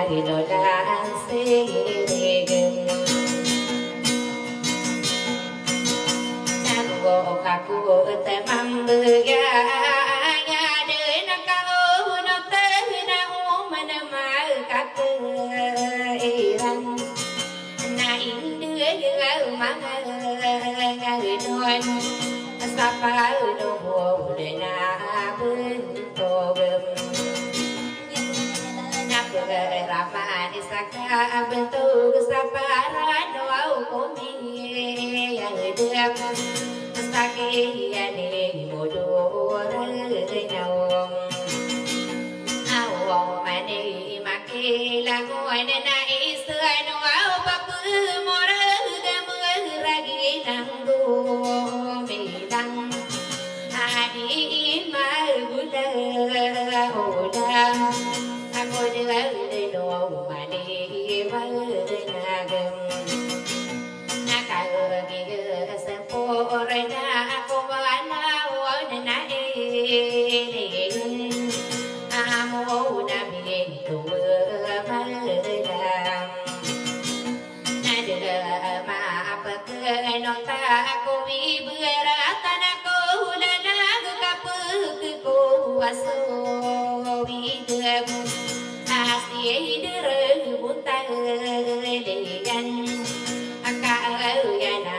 di no dancing Nago kaku te mambuga ya de nakao no te na umana mal kaku iran na indue ya manga ngai don sapa no bo de na bun to gem na rama ni saka bentu sapa no ko mi yang dem Saki ani mojo re naong Awong mani makila ngoi na isra no au papu mora gamu ragi nang do mi dang Adi ma buda oda Ako de no mani va nagam Nakagi Orena kovana ona amo na biento mala nadela ma apake nota ko ibera tanako lana kapu ko aso bidem asie dere buta legan aka ya na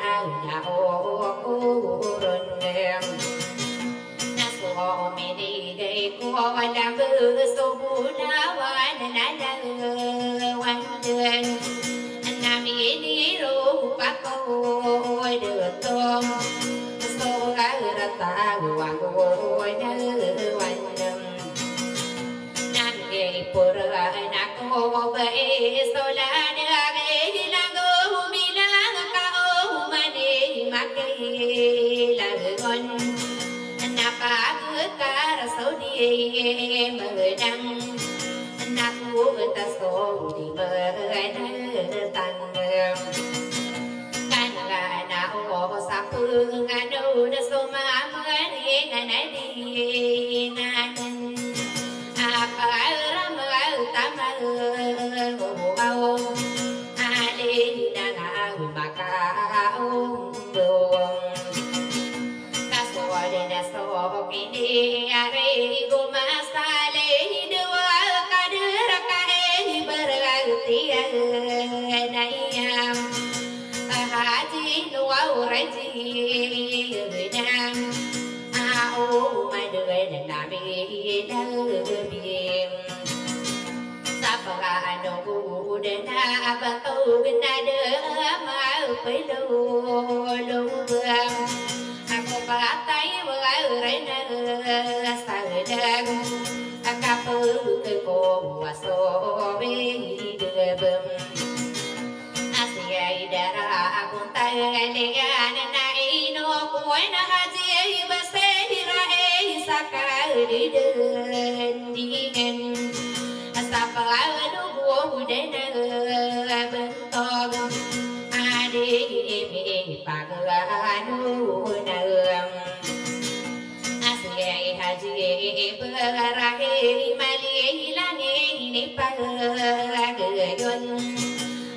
Wala buso buna wana na wandan Nami niro pako dutong So rata wango na wanam Nami pura nako bae solana lago milang kao mani makilagon Napagkara so di merdang Naku ta so di merdang Kanaga na o sa pungano na so mamari na di nanan Apara magtamal o alin na nga makaong Ini are gumasale dua kader kae berarti nayam haji nuwa uraji nang au madwe nabi nabim sapara no udena abatu gnade ma pelu lu Patai berena sadang akapu ke ko waso bidebem asia idara akuntai legan na ino kuena haji basira sakal diden asapa nu budena bentog adi mi paganu Haji berahi mali langi ni pagayon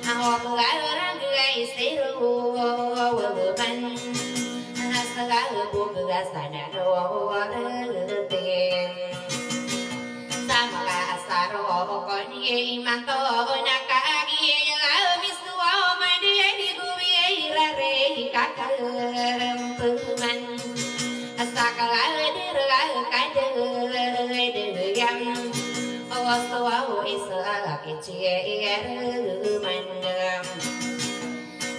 awak orang guys seru waban asal buka sana rote sama asaro koni manto nakagi miswa made guwe rare kakal peman Sakala kadegam awaso isa kecil mandam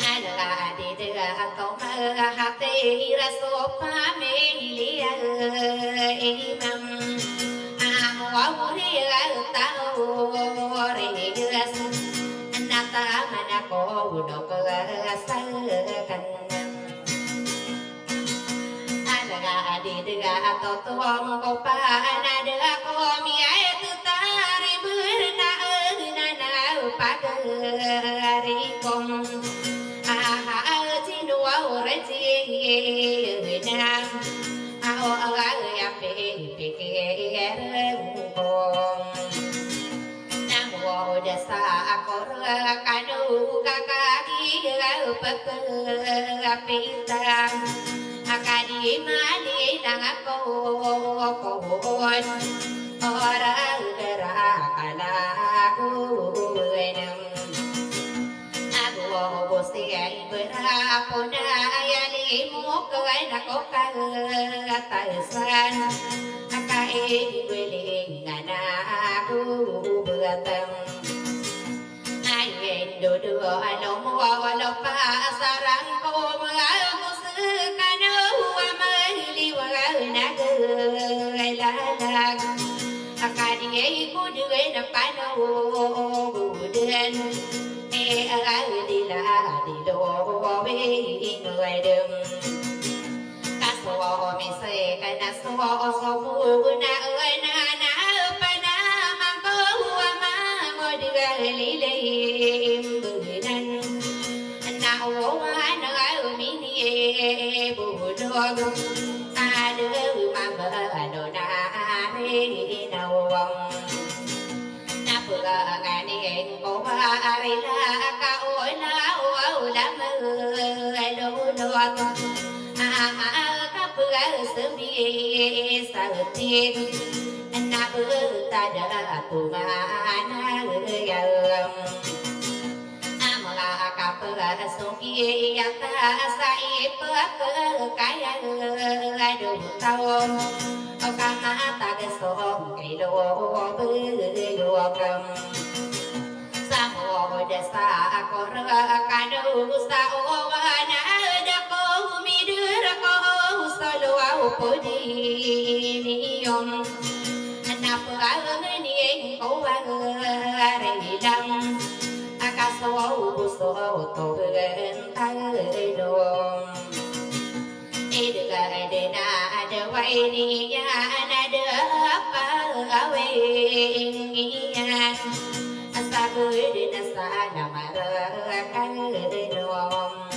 ada di atau hati raso pamilia imam awuria tahu regas nata manako udok rasakan atau tuang kopa nada komi itu tari berna nana pagari kom cinu oreji nam ya pikir kom namu desa korkanu kakaki pekapitang akadi mali nang ako kohon orang gerakala aku enam aku siai berapa daya limu kau nak katasan akai beling aku bertam ayen dodo alomo alo pasarang ko aku sekanu amali wana lalag akadi ku duwe na pano buden adila dilo we ngoy dem kaso mi se kana so bu na na na pa na mang ko ma ngồi đi li le budan na o na mi ni bu do adu ma ba do na re na wong na pu ga ngani ko ba re la ka o la o la mơ lo lo ka pu ga se mi sa ti na pu ta da tu ma na ya amala ka pu ga so ki ya ta sa i pu ka ya do tao ka ma ta ga so ki lo bu lo kam Samo desa korkanu sa owana da ko midur ko solo au podinium na pa ni ko wa re dam akaso so to gen ta do edga de na de wai ni ya na de pa awe ya sa bơi đến sa nằm ở cái đồi